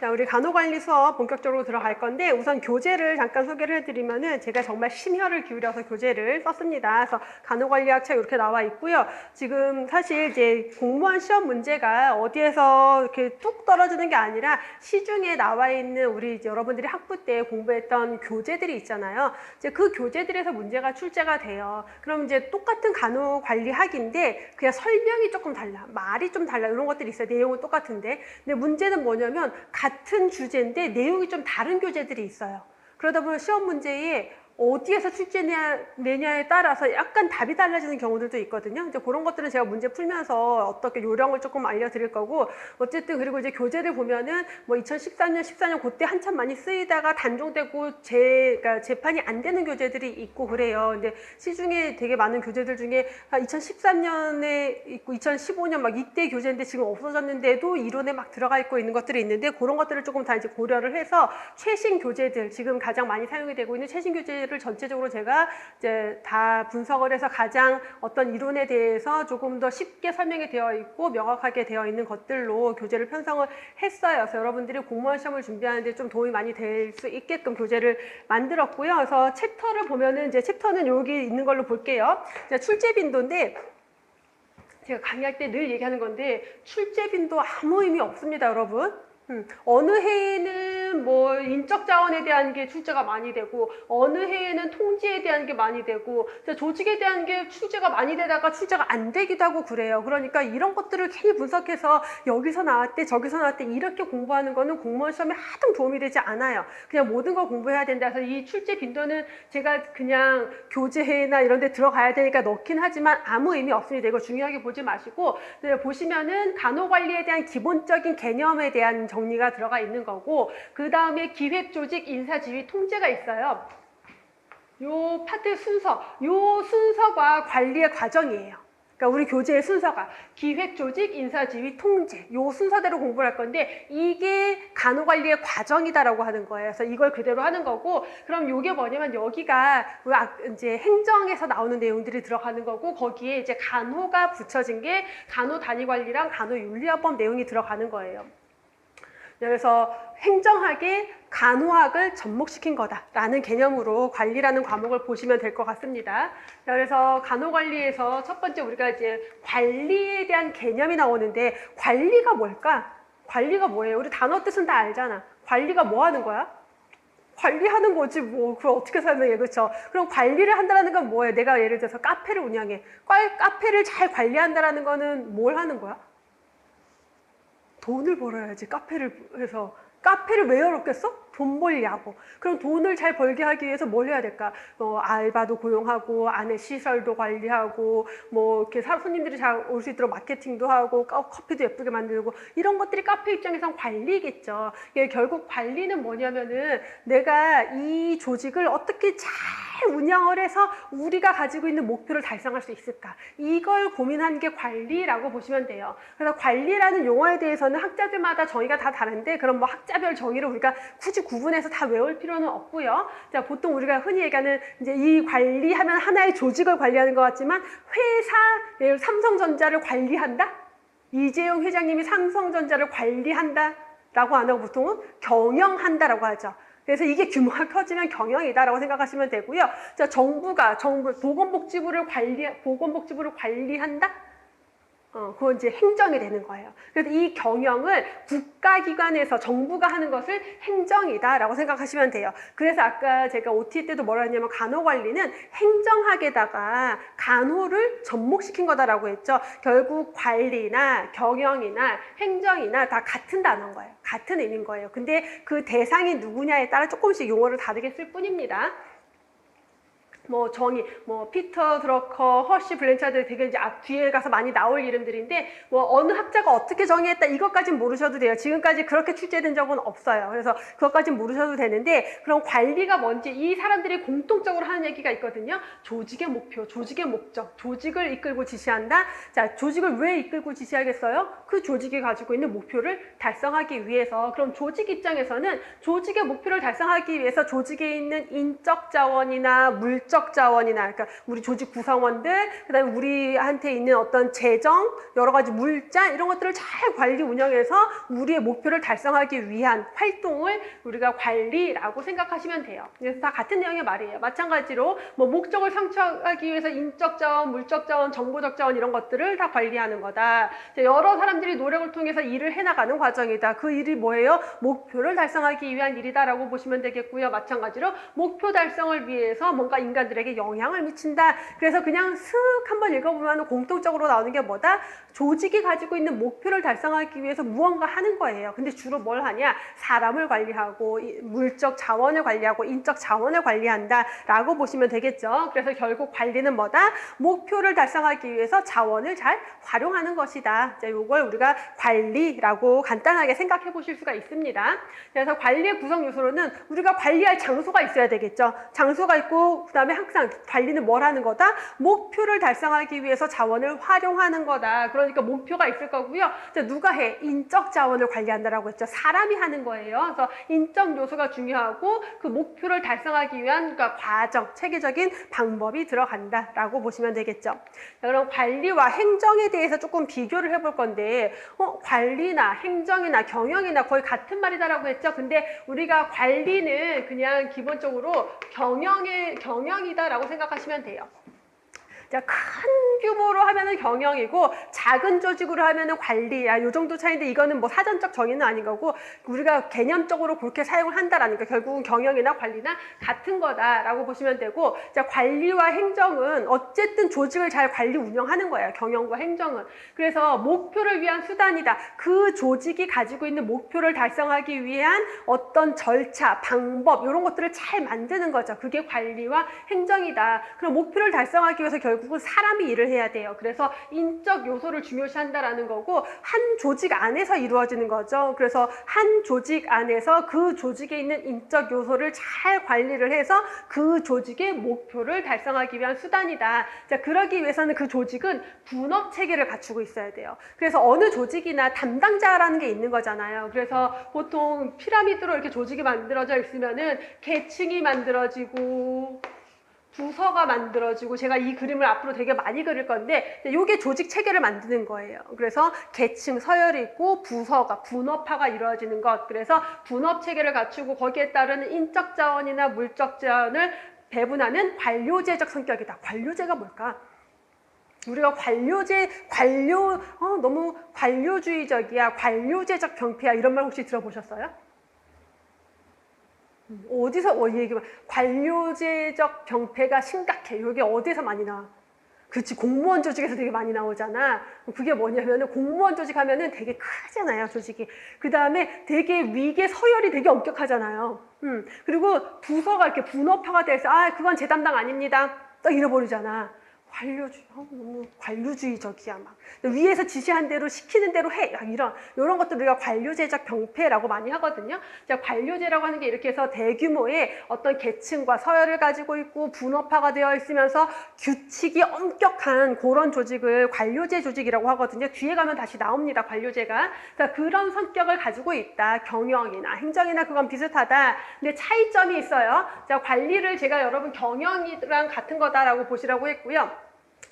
자, 우리 간호관리 수업 본격적으로 들어갈 건데 우선 교재를 잠깐 소개를 해드리면은 제가 정말 심혈을 기울여서 교재를 썼습니다. 그래서 간호관리학 책 이렇게 나와 있고요. 지금 사실 이제 공무원 시험 문제가 어디에서 이렇게 뚝 떨어지는 게 아니라 시중에 나와 있는 우리 이제 여러분들이 학부 때 공부했던 교재들이 있잖아요. 이제 그 교재들에서 문제가 출제가 돼요. 그럼 이제 똑같은 간호관리학인데 그냥 설명이 조금 달라, 말이 좀 달라 이런 것들이 있어요. 내용은 똑같은데. 근데 문제는 뭐냐면 같은 주제인데 내용이 좀 다른 교재들이 있어요. 그러다 보면 시험 문제에 어디에서 출제내냐에 따라서 약간 답이 달라지는 경우들도 있거든요. 이제 그런 것들은 제가 문제 풀면서 어떻게 요령을 조금 알려드릴 거고, 어쨌든 그리고 이제 교재를 보면은 뭐 2013년, 14년 그때 한참 많이 쓰이다가 단종되고 그러니까 재판이 안 되는 교재들이 있고 그래요. 근데 시중에 되게 많은 교재들 중에 2013년에 있고 2015년 막 이때 교재인데 지금 없어졌는데도 이론에 막 들어가 있고 있는 것들이 있는데 그런 것들을 조금 다 이제 고려를 해서 최신 교재들, 지금 가장 많이 사용이 되고 있는 최신 교재를 전체적으로 제가 이제 다 분석을 해서 가장 어떤 이론에 대해서 조금 더 쉽게 설명이 되어 있고 명확하게 되어 있는 것들로 교재를 편성을 했어요. 그래서 여러분들이 공무원 시험을 준비하는데 좀 도움이 많이 될 수 있게끔 교재를 만들었고요. 그래서 챕터를 보면은 이제 챕터는 여기 있는 걸로 볼게요. 출제 빈도인데 제가 강의할 때 늘 얘기하는 건데 출제 빈도 아무 의미 없습니다, 여러분. 어느 해에는 뭐 인적 자원에 대한 게 출제가 많이 되고 어느 해에는 통지에 대한 게 많이 되고 조직에 대한 게 출제가 많이 되다가 출제가 안 되기도 하고 그래요. 그러니까 이런 것들을 괜히 분석해서 여기서 나왔대 저기서 나왔대 이렇게 공부하는 거는 공무원 시험에 하등 도움이 되지 않아요. 그냥 모든 걸 공부해야 된다 해서 이 출제 빈도는 제가 그냥 교재나 이런 데 들어가야 되니까 넣긴 하지만 아무 의미 없습니다. 이거 중요하게 보지 마시고 보시면은 간호관리에 대한 기본적인 개념에 대한 정리가 들어가 있는 거고, 그 다음에 기획, 조직, 인사, 지휘, 통제가 있어요. 요 파트 순서, 요 순서가 관리의 과정이에요. 그러니까 우리 교재의 순서가 기획, 조직, 인사, 지휘, 통제 요 순서대로 공부를 할 건데 이게 간호관리의 과정이다라고 하는 거예요. 그래서 이걸 그대로 하는 거고, 그럼 이게 뭐냐면 여기가 이제 행정에서 나오는 내용들이 들어가는 거고 거기에 이제 간호가 붙여진 게 간호단위관리랑 간호윤리화법 내용이 들어가는 거예요. 그래서 행정학에 간호학을 접목시킨 거다라는 개념으로 관리라는 과목을 보시면 될 것 같습니다. 그래서 간호관리에서 첫 번째 우리가 이제 관리에 대한 개념이 나오는데 관리가 뭘까? 관리가 뭐예요? 우리 단어 뜻은 다 알잖아. 관리가 뭐 하는 거야? 관리하는 거지 뭐. 그걸 어떻게 설명해, 그렇죠? 그럼 관리를 한다는 건 뭐예요? 내가 예를 들어서 카페를 운영해. 카페를 잘 관리한다는 거는 뭘 하는 거야? 돈을 벌어야지. 카페를 해서. 카페를 왜 열었겠어? 돈 벌려고. 그럼 돈을 잘 벌게 하기 위해서 뭘 해야 될까? 알바도 고용하고, 안에 시설도 관리하고, 뭐, 이렇게 손님들이 잘 올 수 있도록 마케팅도 하고, 커피도 예쁘게 만들고, 이런 것들이 카페 입장에선 관리겠죠. 결국 관리는 뭐냐면은 내가 이 조직을 어떻게 잘 운영을 해서 우리가 가지고 있는 목표를 달성할 수 있을까? 이걸 고민한 게 관리라고 보시면 돼요. 그래서 관리라는 용어에 대해서는 학자들마다 정의가 다 다른데, 그럼 뭐 학자별 정의를 우리가 굳이 구분해서 다 외울 필요는 없고요. 자, 보통 우리가 흔히 얘기하는 이제 이 관리하면 하나의 조직을 관리하는 것 같지만 회사, 예를 들어 삼성전자를 관리한다? 이재용 회장님이 삼성전자를 관리한다? 라고 안 하고 보통은 경영한다라고 하죠. 그래서 이게 규모가 커지면 경영이다라고 생각하시면 되고요. 자, 정부 보건복지부를 관리한다? 그건 이제 행정이 되는 거예요. 그래서 이 경영을 국가기관에서 정부가 하는 것을 행정이다라고 생각하시면 돼요. 그래서 아까 제가 OT 때도 뭐라 했냐면 간호관리는 행정학에다가 간호를 접목시킨 거다라고 했죠. 결국 관리나 경영이나 행정이나 다 같은 단어인 거예요. 같은 의미인 거예요. 근데 그 대상이 누구냐에 따라 조금씩 용어를 다르게 쓸 뿐입니다. 뭐 피터 드러커, 허쉬, 블렌차드 되게 이제 뒤에 가서 많이 나올 이름들인데 뭐 어느 학자가 어떻게 정의했다 이것까지는 모르셔도 돼요. 지금까지 그렇게 출제된 적은 없어요. 그래서 그것까지는 모르셔도 되는데, 그럼 관리가 뭔지 이 사람들이 공통적으로 하는 얘기가 있거든요. 조직의 목표, 조직의 목적, 조직을 이끌고 지시한다. 자, 조직을 왜 이끌고 지시하겠어요? 그 조직이 가지고 있는 목표를 달성하기 위해서. 그럼 조직 입장에서는 조직의 목표를 달성하기 위해서 조직에 있는 인적 자원이나 물적 물적 자원이나 그러니까 우리 조직 구성원들, 그다음에 우리한테 있는 어떤 재정, 여러 가지 물자 이런 것들을 잘 관리 운영해서 우리의 목표를 달성하기 위한 활동을 우리가 관리라고 생각하시면 돼요. 그래서 다 같은 내용의 말이에요. 마찬가지로 뭐 목적을 성취하기 위해서 인적 자원, 물적 자원, 정보적 자원 이런 것들을 다 관리하는 거다. 여러 사람들이 노력을 통해서 일을 해나가는 과정이다. 그 일이 뭐예요? 목표를 달성하기 위한 일이다라고 보시면 되겠고요. 마찬가지로 목표 달성을 위해서 뭔가 인간들에게 영향을 미친다. 그래서 그냥 슥 한번 읽어보면 공통적으로 나오는 게 뭐다? 조직이 가지고 있는 목표를 달성하기 위해서 무언가 하는 거예요. 근데 주로 뭘 하냐? 사람을 관리하고 물적 자원을 관리하고 인적 자원을 관리한다 라고 보시면 되겠죠. 그래서 결국 관리는 뭐다? 목표를 달성하기 위해서 자원을 잘 활용하는 것이다. 이걸 우리가 관리라고 간단하게 생각해 보실 수가 있습니다. 그래서 관리의 구성 요소로는 우리가 관리할 장소가 있어야 되겠죠. 장소가 있고 그다음에 항상 관리는 뭘 하는 거다? 목표를 달성하기 위해서 자원을 활용하는 거다. 그러니까 목표가 있을 거고요. 누가 해? 인적 자원을 관리한다라고 했죠. 사람이 하는 거예요. 그래서 인적 요소가 중요하고 그 목표를 달성하기 위한 그러니까 과정, 체계적인 방법이 들어간다라고 보시면 되겠죠. 자, 그럼 관리와 행정에 대해서 조금 비교를 해볼 건데 관리나 행정이나 경영이나 거의 같은 말이다라고 했죠. 근데 우리가 관리는 그냥 기본적으로 경영이다라고 생각하시면 돼요. 자, 큰 규모로 하면은 경영이고 작은 조직으로 하면은 관리야. 요 정도 차이인데 이거는 뭐 사전적 정의는 아닌 거고 우리가 개념적으로 그렇게 사용을 한다라니까 결국은 경영이나 관리나 같은 거다라고 보시면 되고 자, 관리와 행정은 어쨌든 조직을 잘 관리 운영하는 거예요. 경영과 행정은. 그래서 목표를 위한 수단이다. 그 조직이 가지고 있는 목표를 달성하기 위한 어떤 절차, 방법 이런 것들을 잘 만드는 거죠. 그게 관리와 행정이다. 그럼 목표를 달성하기 위해서 결국은 사람이 일을 해야 돼요. 그래서 인적 요소를 중요시한다라는 거고 한 조직 안에서 이루어지는 거죠. 그래서 한 조직 안에서 그 조직에 있는 인적 요소를 잘 관리를 해서 그 조직의 목표를 달성하기 위한 수단이다. 자, 그러기 위해서는 그 조직은 분업 체계를 갖추고 있어야 돼요. 그래서 어느 조직이나 담당자라는 게 있는 거잖아요. 그래서 보통 피라미드로 이렇게 조직이 만들어져 있으면은 계층이 만들어지고 부서가 만들어지고 제가 이 그림을 앞으로 되게 많이 그릴 건데 이게 조직 체계를 만드는 거예요. 그래서 계층, 서열이 있고 부서가, 분업화가 이루어지는 것. 그래서 분업 체계를 갖추고 거기에 따르는 인적 자원이나 물적 자원을 배분하는 관료제적 성격이다. 관료제가 뭘까? 우리가 너무 관료주의적이야, 관료제적 병폐야 이런 말 혹시 들어보셨어요? 어디서 얘기하면 관료제적 병폐가 심각해. 이게 어디서 많이 나와? 그렇지, 공무원 조직에서 되게 많이 나오잖아. 그게 뭐냐면은 공무원 조직 하면은 되게 크잖아요, 조직이. 그 다음에 되게 위계 서열이 되게 엄격하잖아요. 그리고 부서가 이렇게 분업화가 돼서 그건 제 담당 아닙니다. 딱 잃어버리잖아. 너무 관료주의적이야 막 위에서 지시한 대로 시키는 대로 해 이런 것들 우리가 관료제적 병폐라고 많이 하거든요. 자, 관료제라고 하는 게 이렇게 해서 대규모의 어떤 계층과 서열을 가지고 있고 분업화가 되어 있으면서 규칙이 엄격한 그런 조직을 관료제 조직이라고 하거든요. 뒤에 가면 다시 나옵니다, 관료제가. 자, 그런 성격을 가지고 있다. 경영이나 행정이나 그건 비슷하다. 근데 차이점이 있어요. 자, 관리를 제가 여러분 경영이랑 같은 거다라고 보시라고 했고요.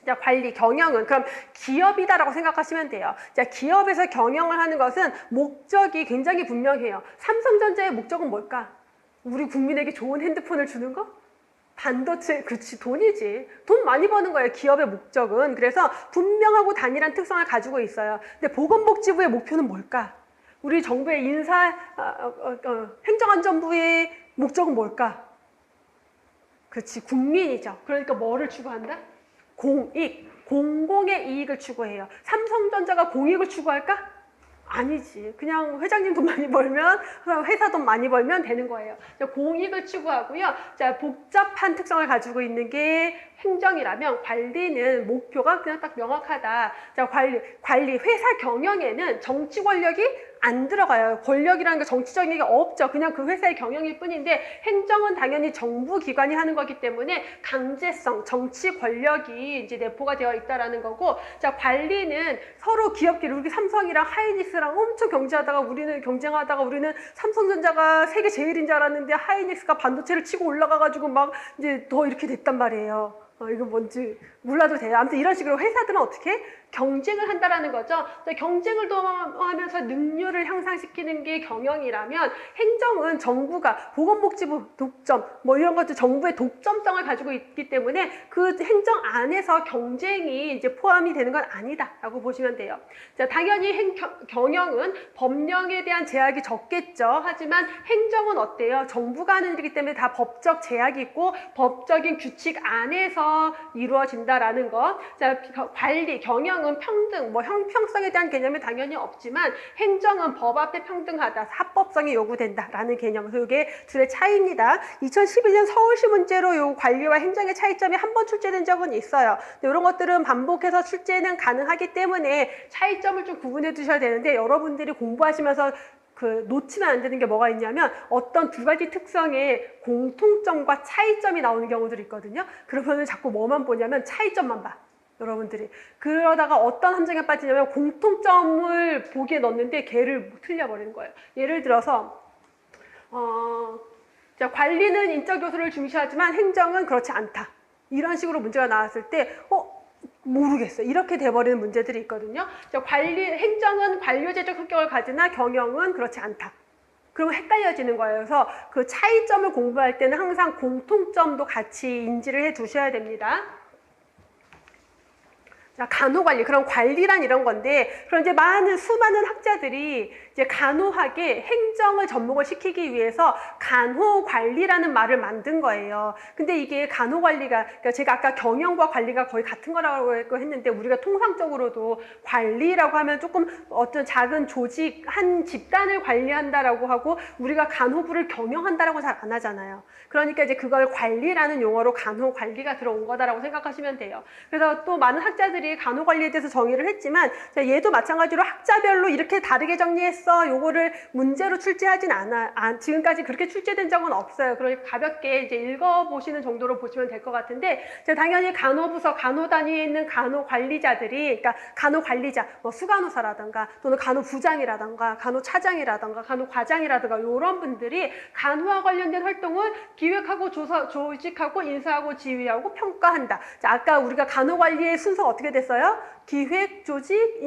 자, 관리, 경영은 그럼 기업이다라고 생각하시면 돼요. 자, 기업에서 경영을 하는 것은 목적이 굉장히 분명해요. 삼성전자의 목적은 뭘까? 우리 국민에게 좋은 핸드폰을 주는 거? 반도체, 그렇지, 돈이지. 돈 많이 버는 거예요, 기업의 목적은. 그래서 분명하고 단일한 특성을 가지고 있어요. 근데 보건복지부의 목표는 뭘까? 우리 정부의 행정안전부의 목적은 뭘까? 그렇지, 국민이죠. 그러니까 뭐를 추구한다? 공익, 공공의 이익을 추구해요. 삼성전자가 공익을 추구할까? 아니지. 그냥 회장님 돈 많이 벌면, 회사 돈 많이 벌면 되는 거예요. 공익을 추구하고요. 자, 복잡한 특성을 가지고 있는 게 행정이라면 관리는 목표가 그냥 딱 명확하다. 자, 관리, 회사 경영에는 정치 권력이 안 들어가요. 권력이라는 게 정치적인 게 없죠. 그냥 그 회사의 경영일 뿐인데 행정은 당연히 정부 기관이 하는 거기 때문에 강제성, 정치 권력이 이제 내포가 되어 있다라는 거고, 자, 관리는 서로 기업끼리, 우리 삼성이랑 하이닉스랑 엄청 경쟁하다가 우리는 삼성전자가 세계 제일인 줄 알았는데 하이닉스가 반도체를 치고 올라가가지고 막 이제 더 이렇게 됐단 말이에요. 이거 뭔지 몰라도 돼요. 아무튼 이런 식으로 회사들은 어떻게 경쟁을 한다라는 거죠. 경쟁을 도모하면서 능률을 향상시키는 게 경영이라면 행정은 정부가 보건복지부 독점 뭐 이런 것도 정부의 독점성을 가지고 있기 때문에 그 행정 안에서 경쟁이 이제 포함이 되는 건 아니다라고 보시면 돼요. 자, 당연히 경영은 법령에 대한 제약이 적겠죠. 하지만 행정은 어때요? 정부가 하는 일이기 때문에 다 법적 제약이 있고 법적인 규칙 안에서 이루어진다라는 거. 자, 관리, 경영은 평등, 뭐 형평성에 대한 개념이 당연히 없지만 행정은 법 앞에 평등하다, 합법성이 요구된다라는 개념. 그래서 이게 둘의 차이입니다. 2011년 서울시 문제로 요 관리와 행정의 차이점이 한 번 출제된 적은 있어요. 근데 이런 것들은 반복해서 출제는 가능하기 때문에 차이점을 좀 구분해 두셔야 되는데 여러분들이 공부하시면서 놓치면 안 되는 게 뭐가 있냐면 어떤 두 가지 특성의 공통점과 차이점이 나오는 경우들이 있거든요. 그러면 자꾸 뭐만 보냐면 차이점만 봐. 여러분들이. 그러다가 어떤 함정에 빠지냐면 공통점을 보기에 넣는데 걔를 틀려버리는 거예요. 예를 들어서 자, 관리는 인적 요소를 중시하지만 행정은 그렇지 않다. 이런 식으로 문제가 나왔을 때 모르겠어. 이렇게 돼버리는 문제들이 있거든요. 자, 행정은 관료제적 성격을 가지나 경영은 그렇지 않다. 그러면 헷갈려지는 거예요. 그래서 그 차이점을 공부할 때는 항상 공통점도 같이 인지를 해 두셔야 됩니다. 자, 간호관리, 그런 관리란 이런 건데, 그런 이제 수많은 학자들이 이제 간호학에 행정을 접목을 시키기 위해서 간호관리라는 말을 만든 거예요. 근데 이게 간호관리가, 그러니까 제가 아까 경영과 관리가 거의 같은 거라고 했는데, 우리가 통상적으로도 관리라고 하면 조금 어떤 작은 조직, 한 집단을 관리한다라고 하고, 우리가 간호부를 경영한다라고 잘 안 하잖아요. 그러니까 이제 그걸 관리라는 용어로 간호관리가 들어온 거다라고 생각하시면 돼요. 그래서 또 많은 학자들이 간호관리에 대해서 정의를 했지만 얘도 마찬가지로 학자별로 이렇게 다르게 정리했어. 요거를 문제로 출제하진 않아. 지금까지 그렇게 출제된 적은 없어요. 그러니까 가볍게 이제 읽어보시는 정도로 보시면 될 것 같은데, 당연히 간호부서, 간호단위에 있는 간호관리자들이, 그러니까 간호관리자, 뭐 수간호사라든가 또는 간호부장이라든가 간호차장이라든가 간호과장이라든가 이런 분들이 간호와 관련된 활동을 기획하고 조직하고 인사하고 지휘하고 평가한다. 자, 아까 우리가 간호관리의 순서가 어떻게 됐어요? 기획, 조직,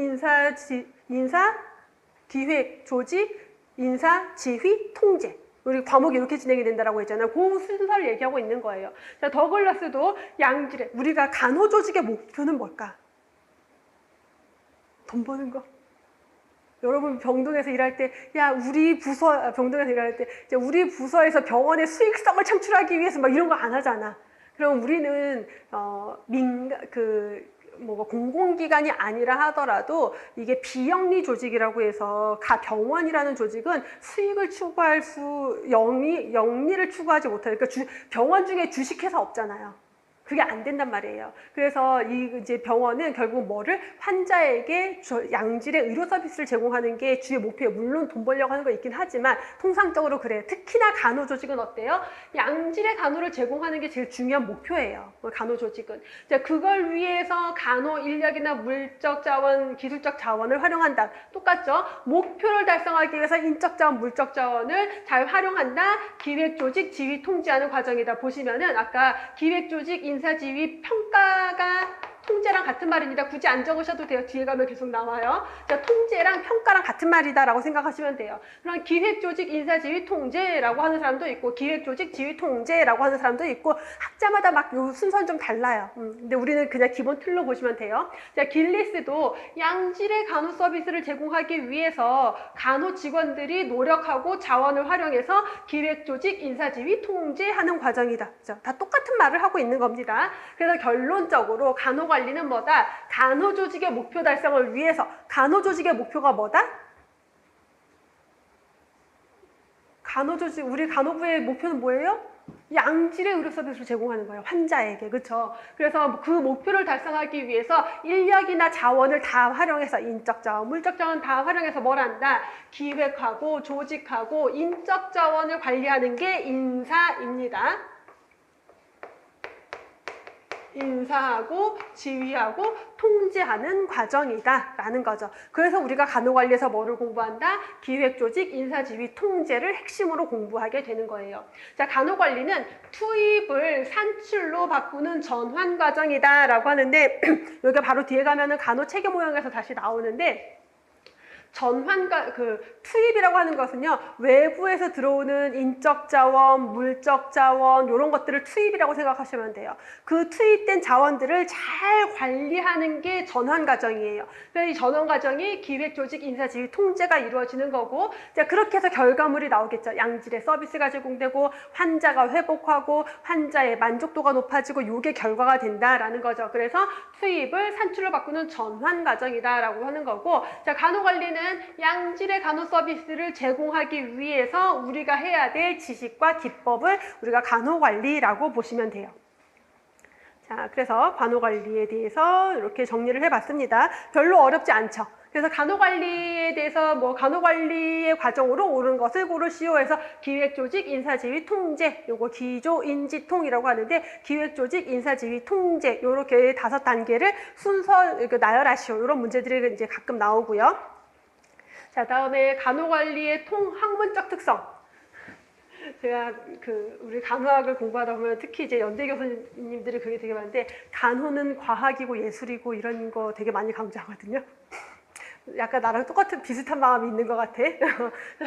기획, 조직, 인사, 지휘, 통제. 우리 과목이 이렇게 진행이 된다고 했잖아요. 그 순서를 얘기하고 있는 거예요. 자, 더글라스도 양질의, 우리가 간호조직의 목표는 뭘까? 돈 버는 거. 여러분 병동에서 일할 때, 병동에서 일할 때, 우리 부서에서 병원의 수익성을 창출하기 위해서 막 이런 거 안 하잖아. 그럼 우리는 공공기관이 아니라 하더라도 이게 비영리 조직이라고 해서 병원이라는 조직은 수익을 추구할 영리를 추구하지 못해요. 그러니까 병원 중에 주식회사 없잖아요. 그게 안 된단 말이에요. 그래서 이제 병원은 결국 환자에게 양질의 의료 서비스를 제공하는 게 주요 목표예요. 물론 돈 벌려고 하는 거 있긴 하지만 통상적으로 그래요. 특히나 간호조직은 어때요? 양질의 간호를 제공하는 게 제일 중요한 목표예요. 간호조직은. 그걸 위해서 간호 인력이나 물적 자원, 기술적 자원을 활용한다. 똑같죠? 목표를 달성하기 위해서 인적 자원, 물적 자원을 잘 활용한다. 기획조직, 지휘, 통제하는 과정이다. 보시면은 아까 기획조직, 인사지휘, 평가가 통제랑 같은 말입니다. 굳이 안 적으셔도 돼요. 뒤에 가면 계속 나와요. 자, 통제랑 평가랑 같은 말이다라고 생각하시면 돼요. 그럼 기획조직, 인사지휘, 통제라고 하는 사람도 있고 기획조직, 지휘, 통제라고 하는 사람도 있고 학자마다 막 요 순서는 좀 달라요. 근데 우리는 그냥 기본 틀로 보시면 돼요. 자, 길리스도 양질의 간호 서비스를 제공하기 위해서 간호 직원들이 노력하고 자원을 활용해서 기획조직, 인사지휘, 통제하는 과정이다. 자, 다 똑같은 말을 하고 있는 겁니다. 그래서 결론적으로 간호관리는 뭐다? 간호조직의 목표 달성을 위해서. 간호조직의 목표가 뭐다? 우리 간호부의 목표는 뭐예요? 양질의 의료 서비스를 제공하는 거예요. 환자에게. 그렇죠? 그래서 그 목표를 달성하기 위해서 인력이나 자원을 다 활용해서 인적 자원, 물적 자원 다 활용해서 뭘 한다? 기획하고 조직하고 인적 자원을 관리하는 게 인사입니다. 인사하고 지휘하고 통제하는 과정이다 라는 거죠. 그래서 우리가 간호관리에서 뭐를 공부한다? 기획조직, 인사지휘, 통제를 핵심으로 공부하게 되는 거예요. 자, 간호관리는 투입을 산출로 바꾸는 전환 과정이다 라고 하는데 여기가 바로 뒤에 가면은 간호체계 모형에서 다시 나오는데 투입이라고 하는 것은요, 외부에서 들어오는 인적 자원, 물적 자원, 이런 것들을 투입이라고 생각하시면 돼요. 그 투입된 자원들을 잘 관리하는 게 전환 과정이에요. 그래서 이 전환 과정이 기획, 조직, 인사, 지휘, 통제가 이루어지는 거고, 자, 그렇게 해서 결과물이 나오겠죠. 양질의 서비스가 제공되고, 환자가 회복하고, 환자의 만족도가 높아지고, 이게 결과가 된다라는 거죠. 그래서 투입을 산출로 바꾸는 전환 과정이다라고 하는 거고, 자, 간호관리는 양질의 간호 서비스를 제공하기 위해서 우리가 해야 될 지식과 기법을 우리가 간호관리라고 보시면 돼요. 자, 그래서 간호관리에 대해서 이렇게 정리를 해봤습니다. 별로 어렵지 않죠. 그래서 간호관리에 대해서 간호관리의 과정으로 옳은 것을 고르시오 해서 기획조직, 인사지휘, 통제, 요거 기조, 인지통이라고 하는데 기획조직, 인사지휘, 통제 요렇게 5단계를 순서 나열하시오. 이런 문제들이 이제 가끔 나오고요. 자, 다음에 간호관리의 학문적 특성. 제가 우리 간호학을 공부하다 보면 특히 이제 연대 교수님들이 그게 되게 많은데 간호는 과학이고 예술이고 이런 거 되게 많이 강조하거든요. 약간 나랑 똑같은 비슷한 마음이 있는 것 같아.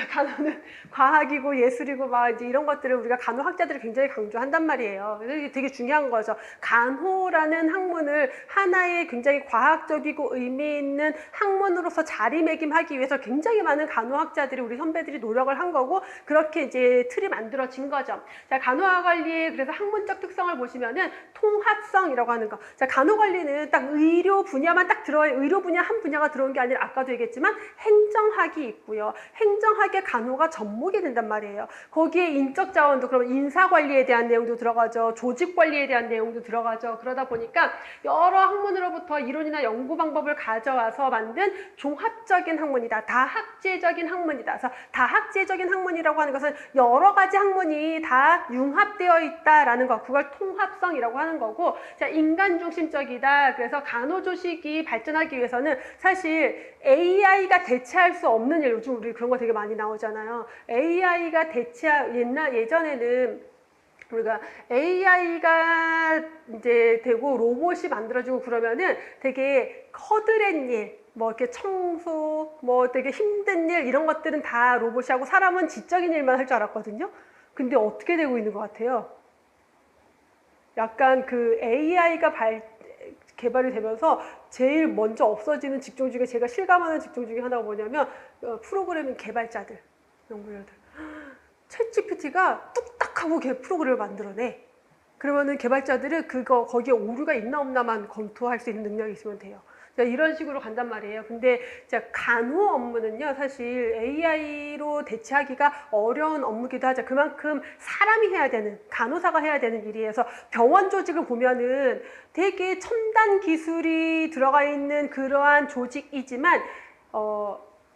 간호는 과학이고 예술이고 막 이제 이런 것들을 우리가 간호학자들이 굉장히 강조한단 말이에요. 그래서 이게 되게 중요한 거죠. 간호라는 학문을 하나의 굉장히 과학적이고 의미 있는 학문으로서 자리매김하기 위해서 굉장히 많은 간호학자들이 우리 선배들이 노력을 한 거고 그렇게 이제 틀이 만들어진 거죠. 자, 간호관리의 그래서 학문적 특성을 보시면은 통합성이라고 하는 거. 자, 간호관리는 딱 의료 분야만 딱 의료 분야 한 분야가 들어온 게 아니라 아까도 얘기했지만 행정학이 있고요. 행정학의 간호가 접목이 된단 말이에요. 거기에 인적 자원도 그럼 인사관리에 대한 내용도 들어가죠. 조직관리에 대한 내용도 들어가죠. 그러다 보니까 여러 학문으로부터 이론이나 연구 방법을 가져와서 만든 종합적인 학문이다. 다학제적인 학문이다. 그래서 다학제적인 학문이라고 하는 것은 여러 가지 학문이 다 융합되어 있다라는 거. 그걸 통합성이라고 하는 거고, 자, 인간 중심적이다. 그래서 간호조직이 발전하기 위해서는 사실 AI가 대체할 수 없는 일, 요즘 우리 그런 거 되게 많이 나오잖아요. AI가 예전에는 우리가 AI가 이제 되고 로봇이 만들어지고 그러면은 되게 허드렛 일, 이렇게 청소, 되게 힘든 일, 이런 것들은 다 로봇이 하고 사람은 지적인 일만 할 줄 알았거든요. 근데 어떻게 되고 있는 것 같아요? 약간 AI가 개발이 되면서 제일 먼저 없어지는 직종 중에 제가 실감하는 직종 중에 하나가 뭐냐면 프로그래밍 개발자들, 연구자들. 챗GPT가 뚝딱하고 프로그램을 만들어내. 그러면은 개발자들은 거기에 오류가 있나 없나만 검토할 수 있는 능력이 있으면 돼요. 자, 이런 식으로 간단 말이에요. 근데 간호 업무는요, 사실 AI로 대체하기가 어려운 업무기도 하죠. 그만큼 사람이 해야 되는, 간호사가 해야 되는 일이어서 병원 조직을 보면은 되게 첨단 기술이 들어가 있는 그러한 조직이지만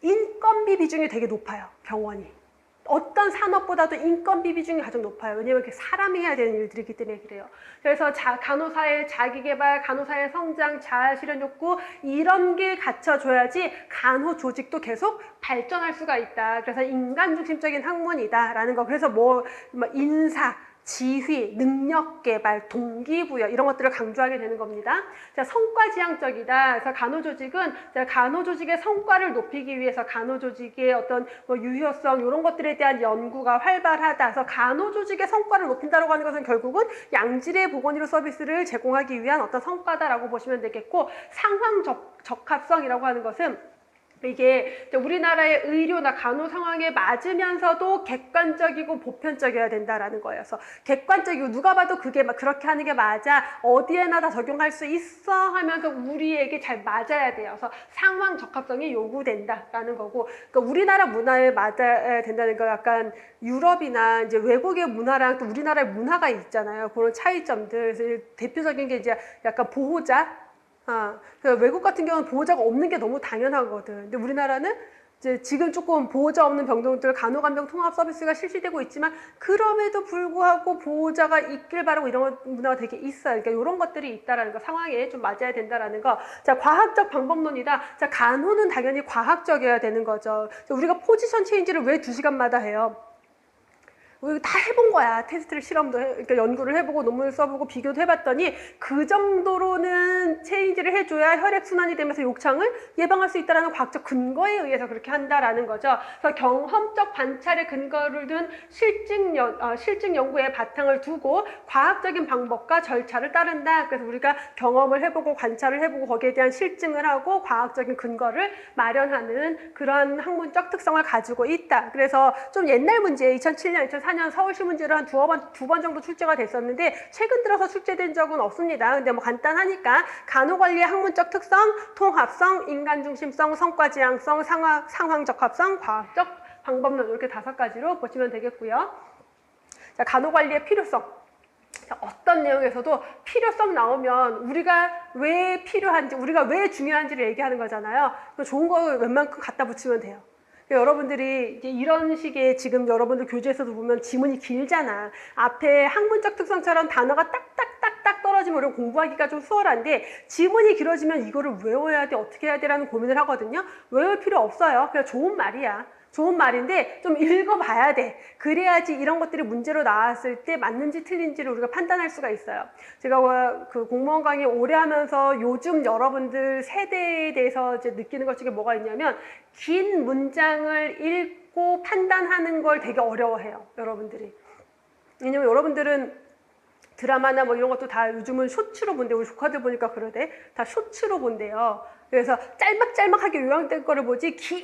인건비 비중이 되게 높아요. 병원이. 어떤 산업보다도 인건비 비중이 가장 높아요. 왜냐하면 사람이 해야 되는 일들이기 때문에 그래요. 그래서 간호사의 자기개발, 간호사의 성장, 자아실현 욕구 이런 게 갖춰줘야지 간호 조직도 계속 발전할 수가 있다. 그래서 인간 중심적인 학문이다라는 거. 그래서 인사, 지휘, 능력 개발, 동기부여 이런 것들을 강조하게 되는 겁니다. 자, 성과 지향적이다. 그래서 간호조직은 간호조직의 성과를 높이기 위해서 간호조직의 어떤 유효성 이런 것들에 대한 연구가 활발하다. 그래서 간호조직의 성과를 높인다고 하는 것은 결국은 양질의 보건의료 서비스를 제공하기 위한 어떤 성과다라고 보시면 되겠고, 상황 적합성이라고 하는 것은 이게 우리나라의 의료나 간호 상황에 맞으면서도 객관적이고 보편적이어야 된다라는 거예요. 그래서 객관적이고 누가 봐도 그게 막 그렇게 하는 게 맞아, 어디에나 다 적용할 수 있어 하면서 우리에게 잘 맞아야 돼요. 그래서 상황 적합성이 요구된다라는 거고, 그러니까 우리나라 문화에 맞아야 된다는 거, 약간 유럽이나 이제 외국의 문화랑 또 우리나라의 문화가 있잖아요. 그런 차이점들. 그래서 대표적인 게 이제 약간 보호자. 외국 같은 경우는 보호자가 없는 게 너무 당연하거든. 근데 우리나라는 이제 지금 조금 보호자 없는 병동들 간호간병 통합 서비스가 실시되고 있지만, 그럼에도 불구하고 보호자가 있길 바라고 이런 문화가 되게 있어요. 그러니까 이런 것들이 있다라는 거, 상황에 좀 맞아야 된다라는 거. 자, 과학적 방법론이다. 자, 간호는 당연히 과학적이어야 되는 거죠. 자, 우리가 포지션 체인지를 왜 2시간마다 해요? 우리 다 해본 거야. 테스트를, 시험도 그러니까 연구를 해보고 논문을 써보고 비교도 해봤더니 그 정도로는 체인지를 해줘야 혈액순환이 되면서 욕창을 예방할 수 있다는 과학적 근거에 의해서 그렇게 한다라는 거죠. 그래서 경험적 관찰의 근거를 둔 실증 연구에 바탕을 두고 과학적인 방법과 절차를 따른다. 그래서 우리가 경험을 해보고 관찰을 해보고 거기에 대한 실증을 하고 과학적인 근거를 마련하는 그런 학문적 특성을 가지고 있다. 그래서 좀 옛날 문제, 2007년, 2004년 서울시 문제로 한 두 번 정도 출제가 됐었는데 최근 들어서 출제된 적은 없습니다. 근데 뭐 간단하니까 간호관리의 학문적 특성, 통합성, 인간중심성, 성과지향성, 상황적합성, 과학적 방법론, 이렇게 5가지로 보시면 되겠고요. 자, 간호관리의 필요성. 자, 어떤 내용에서도 필요성 나오면 우리가 왜 필요한지, 우리가 왜 중요한지를 얘기하는 거잖아요. 좋은 거 웬만큼 갖다 붙이면 돼요. 여러분들이 이런 식의, 지금 여러분들 교재에서도 보면 지문이 길잖아. 앞에 학문적 특성처럼 단어가 딱딱딱딱 떨어지면 우리가 공부하기가 좀 수월한데, 지문이 길어지면 이거를 외워야 돼, 어떻게 해야 돼라는 고민을 하거든요. 외울 필요 없어요. 그냥 좋은 말이야. 좋은 말인데 좀 읽어봐야 돼. 그래야지 이런 것들이 문제로 나왔을 때 맞는지 틀린지를 우리가 판단할 수가 있어요. 제가 그 공무원 강의 오래 하면서 요즘 여러분들 세대에 대해서 이제 느끼는 것 중에 뭐가 있냐면, 긴 문장을 읽고 판단하는 걸 되게 어려워해요, 여러분들이. 왜냐면 여러분들은 드라마나 뭐 이런 것도 다 요즘은 쇼츠로 본대요. 우리 조카들 보니까 그러대. 다 쇼츠로 본대요. 그래서 짤막짤막하게 요약된 거를 보지 긴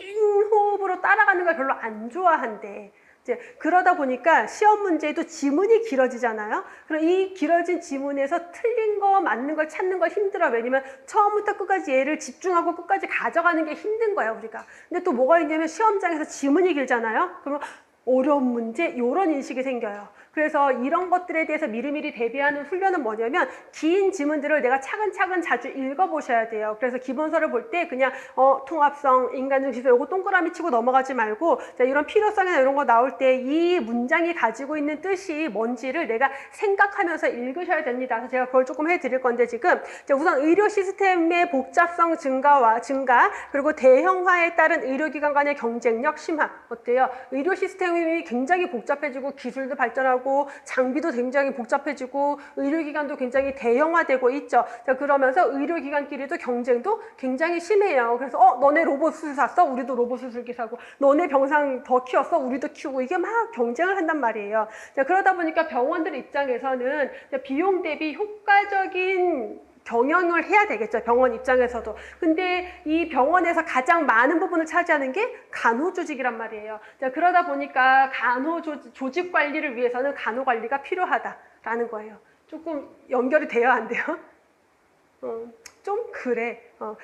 호흡으로 따라가는 걸 별로 안 좋아한대. 이제 그러다 보니까 시험 문제도 지문이 길어지잖아요. 그럼 이 길어진 지문에서 틀린 거 맞는 걸 찾는 거 힘들어. 왜냐면 처음부터 끝까지 얘를 집중하고 끝까지 가져가는 게 힘든 거야, 우리가. 근데 또 뭐가 있냐면 시험장에서 지문이 길잖아요. 그러면 어려운 문제, 이런 인식이 생겨요. 그래서 이런 것들에 대해서 미리미리 대비하는 훈련은 뭐냐면, 긴 지문들을 내가 차근차근 자주 읽어보셔야 돼요. 그래서 기본서를 볼 때 그냥 통합성, 인간중심성 이거 동그라미 치고 넘어가지 말고, 자, 이런 필요성이나 이런 거 나올 때 이 문장이 가지고 있는 뜻이 뭔지를 내가 생각하면서 읽으셔야 됩니다. 그래서 제가 그걸 조금 해드릴 건데, 지금 우선 의료 시스템의 복잡성 증가 그리고 대형화에 따른 의료기관 간의 경쟁력 심화. 어때요? 의료 시스템이 굉장히 복잡해지고 기술도 발전하고 장비도 굉장히 복잡해지고 의료기관도 굉장히 대형화되고 있죠. 자, 그러면서 의료기관끼리도 경쟁도 굉장히 심해요. 그래서 너네 로봇 수술 샀어? 우리도 로봇 수술기 사고. 너네 병상 더 키웠어? 우리도 키우고. 이게 막 경쟁을 한단 말이에요. 자, 그러다 보니까 병원들 입장에서는 비용 대비 효과적인 경영을 해야 되겠죠, 병원 입장에서도. 근데 이 병원에서 가장 많은 부분을 차지하는 게 간호조직이란 말이에요. 자, 그러다 보니까 간호조직 관리를 위해서는 간호관리가 필요하다라는 거예요. 조금 연결이 돼야 안 돼요? 좀 그래.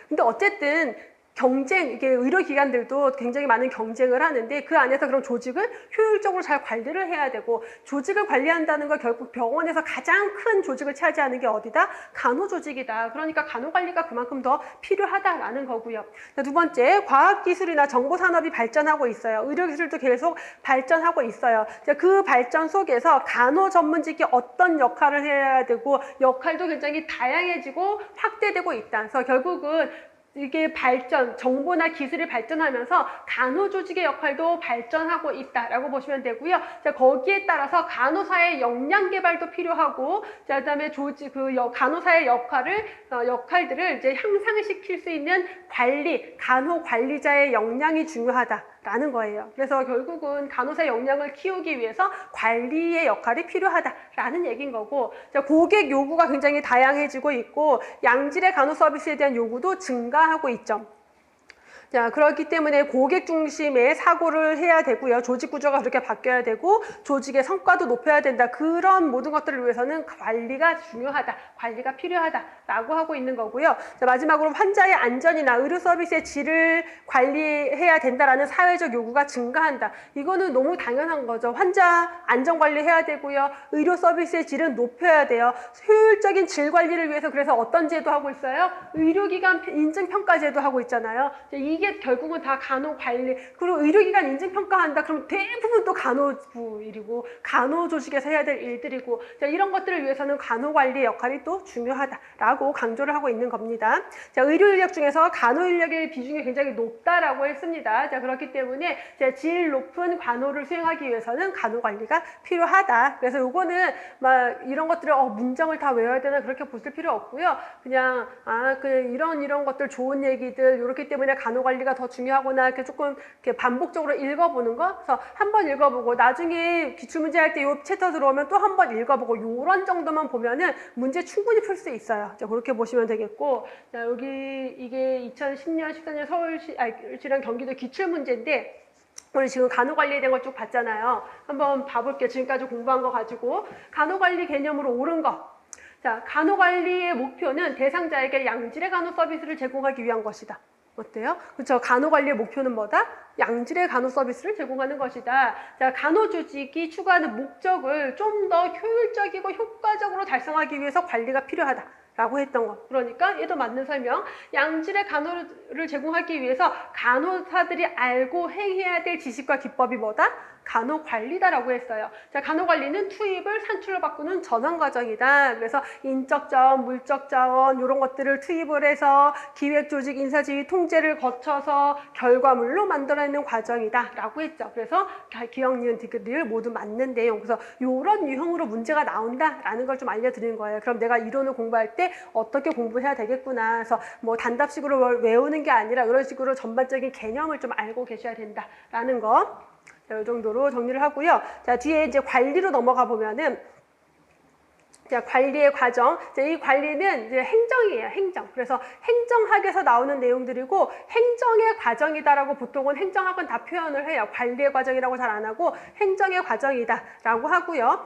근데 어쨌든 이게 의료기관들도 굉장히 많은 경쟁을 하는데, 그 안에서 그런 조직을 효율적으로 잘 관리를 해야 되고, 조직을 관리한다는 건 결국 병원에서 가장 큰 조직을 차지하는 게 어디다? 간호조직이다. 그러니까 간호관리가 그만큼 더 필요하다라는 거고요. 자, 2번째, 과학기술이나 정보산업이 발전하고 있어요. 의료기술도 계속 발전하고 있어요. 자, 그 발전 속에서 간호 전문직이 어떤 역할을 해야 되고, 역할도 굉장히 다양해지고 확대되고 있다. 그래서 결국은 이게 정보나 기술이 발전하면서 간호조직의 역할도 발전하고 있다라고 보시면 되고요. 자, 거기에 따라서 간호사의 역량 개발도 필요하고, 자, 그다음에 간호사의 역할들을 이제 향상시킬 수 있는 간호 관리자의 역량이 중요하다라는 거예요. 그래서 결국은 간호사의 역량을 키우기 위해서 관리의 역할이 필요하다라는 얘기인 거고, 자, 고객 요구가 굉장히 다양해지고 있고, 양질의 간호 서비스에 대한 요구도 증가하고 있죠. 자, 그렇기 때문에 고객 중심의 사고를 해야 되고요. 조직 구조가 그렇게 바뀌어야 되고 조직의 성과도 높여야 된다. 그런 모든 것들을 위해서는 관리가 중요하다. 관리가 필요하다라고 하고 있는 거고요. 자, 마지막으로 환자의 안전이나 의료 서비스의 질을 관리해야 된다라는 사회적 요구가 증가한다. 이거는 너무 당연한 거죠. 환자 안전 관리해야 되고요. 의료 서비스의 질은 높여야 돼요. 효율적인 질 관리를 위해서 그래서 어떤 제도 하고 있어요? 의료기관 인증평가 제도 하고 있잖아요. 이게 결국은 다 간호관리, 그리고 의료기관 인증평가한다. 그럼 대부분 또 간호부 일이고 간호조직에서 해야 될 일들이고, 자, 이런 것들을 위해서는 간호관리의 역할이 또 중요하다라고 강조를 하고 있는 겁니다. 자, 의료인력 중에서 간호인력의 비중이 굉장히 높다라고 했습니다. 자, 그렇기 때문에 질 높은 간호를 수행하기 위해서는 간호관리가 필요하다. 그래서 요거는 막 이런 것들을 문장을 다 외워야 되나 그렇게 보실 필요 없고요. 그냥 이런 것들 좋은 얘기들 이렇기 때문에 간호관리가 더 중요하구나 이렇게 조금 이렇게 반복적으로 읽어보는 거. 그래서 한번 읽어보고 나중에 기출문제 할 때 이 챕터 들어오면 또 한 번 읽어보고 요런 정도만 보면은 문제 충분히 풀 수 있어요. 자, 그렇게 보시면 되겠고, 자, 여기 이게 2010년 14년 서울시랑 경기도 기출문제인데 우리 지금 간호관리에 대한 걸 쭉 봤잖아요. 한번 봐볼게요. 지금까지 공부한 거 가지고 간호관리 개념으로 옳은 거. 자, 간호관리의 목표는 대상자에게 양질의 간호 서비스를 제공하기 위한 것이다. 어때요? 그렇죠. 간호관리의 목표는 뭐다? 양질의 간호 서비스를 제공하는 것이다. 자, 간호조직이 추구하는 목적을 좀 더 효율적이고 효과적으로 달성하기 위해서 관리가 필요하다. 라고 했던 거. 그러니까 얘도 맞는 설명. 양질의 간호를 제공하기 위해서 간호사들이 알고 행해야 될 지식과 기법이 뭐다? 간호관리다라고 했어요. 자, 간호관리는 투입을 산출로 바꾸는 전환 과정이다. 그래서 인적 자원, 물적 자원 이런 것들을 투입을 해서 기획, 조직, 인사, 지휘, 통제를 거쳐서 결과물로 만들어내는 과정이다라고 했죠. 그래서 기억, 니은, 디귿 모두 맞는 내용. 그래서 이런 유형으로 문제가 나온다라는 걸 좀 알려드리는 거예요. 그럼 내가 이론을 공부할 때 어떻게 공부해야 되겠구나. 그래서 뭐 단답식으로 외우는 게 아니라 이런 식으로 전반적인 개념을 좀 알고 계셔야 된다라는 거. 자, 이 정도로 정리를 하고요. 자, 뒤에 이제 관리로 넘어가 보면은, 자, 관리의 과정. 자, 이 관리는 이제 행정이에요, 행정. 그래서 행정학에서 나오는 내용들이고, 행정의 과정이다라고 보통은 행정학은 다 표현을 해요. 관리의 과정이라고 잘 안 하고, 행정의 과정이다라고 하고요.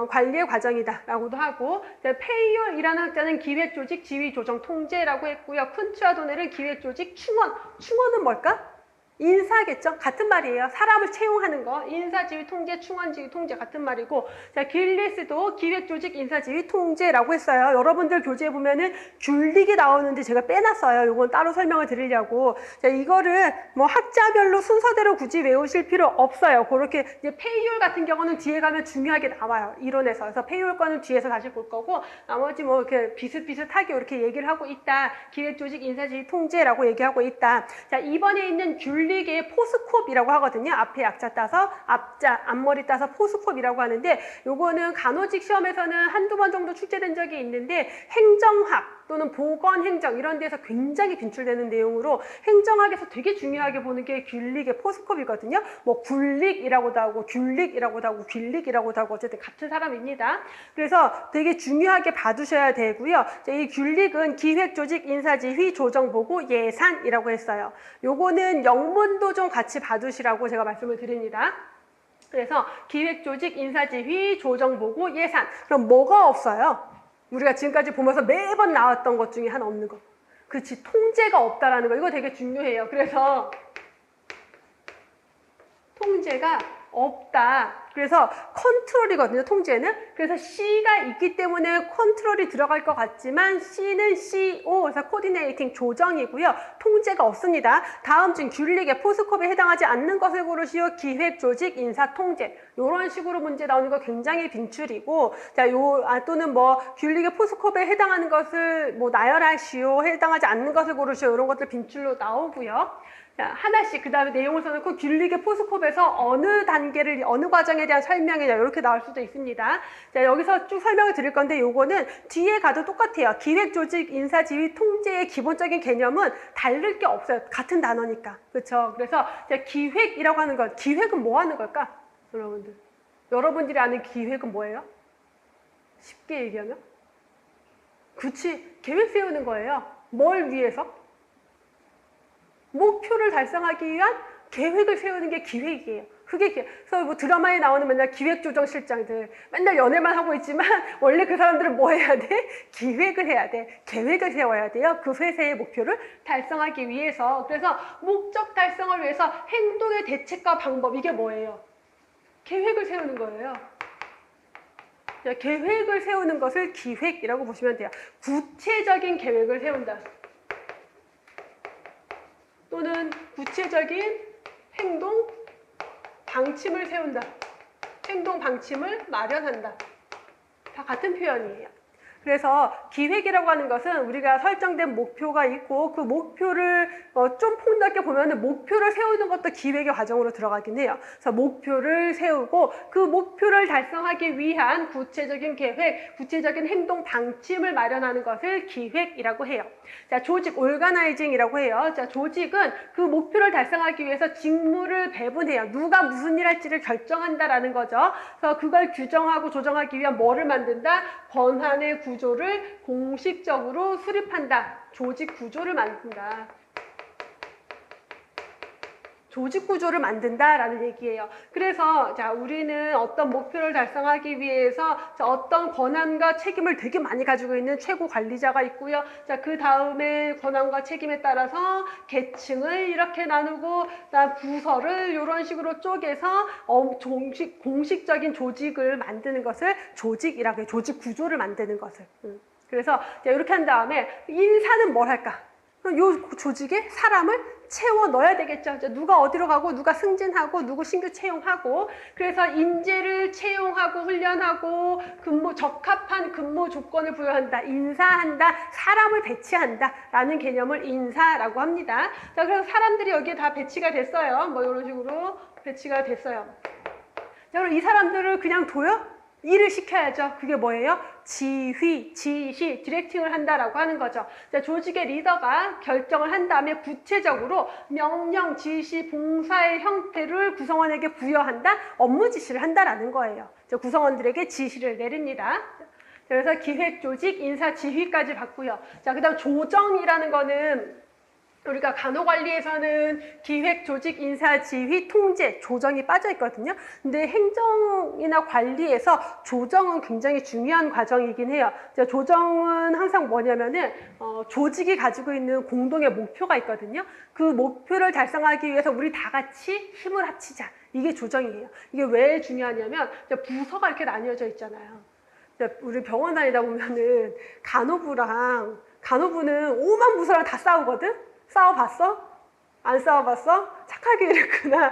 관리의 과정이다라고도 하고, 자, 페이율이라는 학자는 기획, 조직, 지휘, 조정, 통제라고 했고요. 쿤츠와 도넬은 기획, 조직, 충원. 충원은 뭘까? 인사겠죠? 같은 말이에요. 사람을 채용하는 거. 인사지휘, 통제, 충원지휘, 통제 같은 말이고, 자, 길리스도 기획조직, 인사지휘, 통제라고 했어요. 여러분들 교재에 보면은 귤릭이 나오는데 제가 빼놨어요. 이건 따로 설명을 드리려고. 자, 이거를 뭐 학자별로 순서대로 굳이 외우실 필요 없어요. 그렇게 이제 페이율 같은 경우는 뒤에 가면 중요하게 나와요. 이론에서. 그래서 페이율 거는 뒤에서 다시 볼 거고, 나머지 뭐 이렇게 비슷비슷하게 이렇게 얘기를 하고 있다. 기획조직, 인사지휘, 통제라고 얘기하고 있다. 자, 이번에 있는 귤릭의 포스콥이라고 하거든요. 앞에 약자 따서 앞머리 따서 포스콥이라고 하는데, 요거는 간호직 시험에서는 한두 번 정도 출제된 적이 있는데, 행정학 또는 보건행정 이런 데서 굉장히 빈출되는 내용으로 행정학에서 되게 중요하게 보는 게 귤릭의 포스콥이거든요. 뭐 굴릭이라고도 하고 귤릭이라고도 하고 귤릭이라고도 하고 어쨌든 같은 사람입니다. 그래서 되게 중요하게 봐두셔야 되고요. 이 귤릭은 기획, 조직, 인사지휘, 조정보고, 예산이라고 했어요. 요거는 영문도 좀 같이 봐두시라고 제가 말씀을 드립니다. 그래서 기획, 조직, 인사지휘, 조정보고, 예산. 그럼 뭐가 없어요? 우리가 지금까지 보면서 매번 나왔던 것 중에 하나 없는 거. 그렇지, 통제가 없다라는 거. 이거 되게 중요해요. 그래서 통제가 없다. 그래서 컨트롤이거든요, 통제는. 그래서 C가 있기 때문에 컨트롤이 들어갈 것 같지만 C는 CO, 그래서 코디네이팅, 조정이고요. 통제가 없습니다. 다음 중 귤릭의 포스콥에 해당하지 않는 것을 고르시오. 기획, 조직, 인사, 통제. 이런 식으로 문제 나오는 거 굉장히 빈출이고, 자, 또는 뭐 귤릭의 포스콥에 해당하는 것을 뭐 나열하시오. 해당하지 않는 것을 고르시오. 이런 것들 빈출로 나오고요. 자, 하나씩 그 다음에 내용을 써놓고 귤릭의 포스콥에서 어느 단계를 어느 과정에 대한 설명이냐 이렇게 나올 수도 있습니다. 자, 여기서 쭉 설명을 드릴 건데 요거는 뒤에 가도 똑같아요. 기획, 조직, 인사, 지휘, 통제의 기본적인 개념은 다를 게 없어요. 같은 단어니까. 그렇죠? 그래서 자, 기획이라고 하는 것, 기획은 뭐 하는 걸까? 여러분들. 여러분들이 아는 기획은 뭐예요? 쉽게 얘기하면? 그치, 계획 세우는 거예요. 뭘 위해서? 목표를 달성하기 위한 계획을 세우는 게 기획이에요. 그래서 뭐 드라마에 나오는 맨날 기획조정실장들 맨날 연애만 하고 있지만 원래 그 사람들은 뭐 해야 돼? 기획을 해야 돼. 계획을 세워야 돼요. 그 회사의 목표를 달성하기 위해서. 그래서 목적 달성을 위해서 행동의 대책과 방법, 이게 뭐예요? 계획을 세우는 거예요. 계획을 세우는 것을 기획이라고 보시면 돼요. 구체적인 계획을 세운다. 또는 구체적인 행동 방침을 세운다. 행동 방침을 마련한다. 다 같은 표현이에요. 그래서 기획이라고 하는 것은 우리가 설정된 목표가 있고 그 목표를 좀 폭넓게 보면 목표를 세우는 것도 기획의 과정으로 들어가긴 해요. 그래서 목표를 세우고 그 목표를 달성하기 위한 구체적인 계획, 구체적인 행동 방침을 마련하는 것을 기획이라고 해요. 자, 조직, 오르가나이징이라고 해요. 자, 조직은 그 목표를 달성하기 위해서 직무를 배분해요. 누가 무슨 일 할지를 결정한다라는 거죠. 그래서 그걸 규정하고 조정하기 위한 뭐를 만든다? 권한의 구조를 공식적으로 수립한다. 조직 구조를 만든다. 조직 구조를 만든다라는 얘기예요. 그래서 자, 우리는 어떤 목표를 달성하기 위해서 어떤 권한과 책임을 되게 많이 가지고 있는 최고 관리자가 있고요. 자, 그 다음에 권한과 책임에 따라서 계층을 이렇게 나누고 부서를 이런 식으로 쪼개서 공식적인 조직을 만드는 것을 조직이라고 해요. 조직 구조를 만드는 것을. 그래서 이렇게 한 다음에 인사는 뭘 할까? 그럼 이 조직에 사람을 채워 넣어야 되겠죠. 누가 어디로 가고 누가 승진하고 누구 신규 채용하고, 그래서 인재를 채용하고 훈련하고 적합한 근무 조건을 부여한다. 인사한다. 사람을 배치한다 라는 개념을 인사라고 합니다. 자, 그래서 사람들이 여기에 다 배치가 됐어요. 뭐 이런 식으로 배치가 됐어요. 자, 그럼 이 사람들을 그냥 둬요? 일을 시켜야죠. 그게 뭐예요? 지휘, 지시, 디렉팅을 한다라고 하는 거죠. 자, 조직의 리더가 결정을 한 다음에 구체적으로 명령, 지시, 봉사의 형태를 구성원에게 부여한다, 업무 지시를 한다라는 거예요. 자, 구성원들에게 지시를 내립니다. 그래서 기획, 조직, 인사, 지휘까지 봤고요. 자, 그다음 조정이라는 거는 우리가 간호관리에서는 기획, 조직, 인사, 지휘, 통제, 조정이 빠져 있거든요. 근데 행정이나 관리에서 조정은 굉장히 중요한 과정이긴 해요. 조정은 항상 뭐냐면은 조직이 가지고 있는 공동의 목표가 있거든요. 그 목표를 달성하기 위해서 우리 다 같이 힘을 합치자. 이게 조정이에요. 이게 왜 중요하냐면 부서가 이렇게 나뉘어져 있잖아요. 우리 병원 다니다 보면은 간호부는 오만 부서랑 다 싸우거든? 싸워봤어? 안 싸워봤어? 착하게 이랬구나.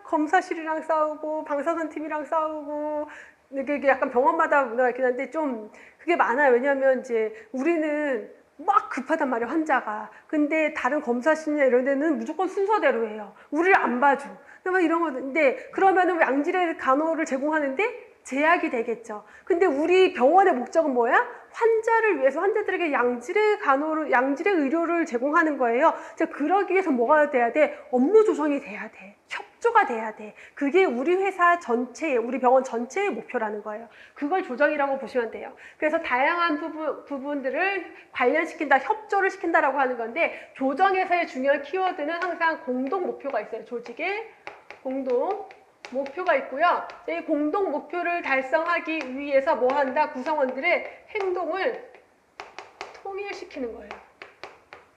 검사실이랑 싸우고 방사선팀이랑 싸우고 이게 약간 병원마다 문화가 있긴 한데 좀 그게 많아요. 왜냐하면 이제 우리는 막 급하단 말이에요, 환자가. 근데 다른 검사실이나 이런 데는 무조건 순서대로 해요. 우리를 안 봐줘. 막 이런 건데 그러면은 양질의 간호를 제공하는데 제약이 되겠죠. 근데 우리 병원의 목적은 뭐야? 환자를 위해서 환자들에게 양질의 의료를 제공하는 거예요. 그러기 위해서 뭐가 돼야 돼? 업무 조정이 돼야 돼. 협조가 돼야 돼. 그게 우리 회사 전체의, 우리 병원 전체의 목표라는 거예요. 그걸 조정이라고 보시면 돼요. 그래서 다양한 부분들을 관련시킨다, 협조를 시킨다라고 하는 건데, 조정에서의 중요한 키워드는 항상 공동 목표가 있어요. 조직의 공동 목표가 있고요. 이 공동 목표를 달성하기 위해서 뭐 한다? 구성원들의 행동을 통일시키는 거예요.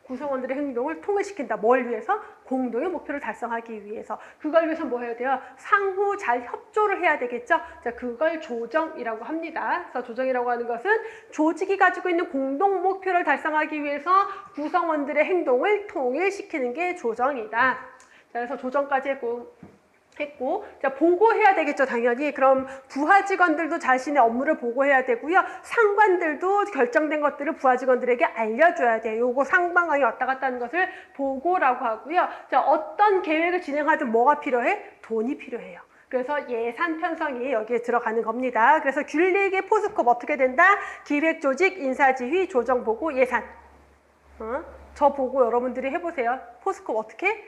구성원들의 행동을 통일시킨다. 뭘 위해서? 공동의 목표를 달성하기 위해서. 그걸 위해서 뭐 해야 돼요? 상호 잘 협조를 해야 되겠죠? 자, 그걸 조정이라고 합니다. 그래서 조정이라고 하는 것은 조직이 가지고 있는 공동 목표를 달성하기 위해서 구성원들의 행동을 통일시키는 게 조정이다. 자, 그래서 조정까지 했고, 자, 보고해야 되겠죠, 당연히. 그럼 부하 직원들도 자신의 업무를 보고해야 되고요. 상관들도 결정된 것들을 부하 직원들에게 알려줘야 돼요. 요거 상방광이 왔다 갔다 하는 것을 보고라고 하고요. 자, 어떤 계획을 진행하든 뭐가 필요해? 돈이 필요해요. 그래서 예산 편성이 여기에 들어가는 겁니다. 그래서 귤릭의 포스컵 어떻게 된다? 기획, 조직, 인사지휘, 조정, 보고, 예산. 저 보고 여러분들이 해보세요. 포스컵 어떻게?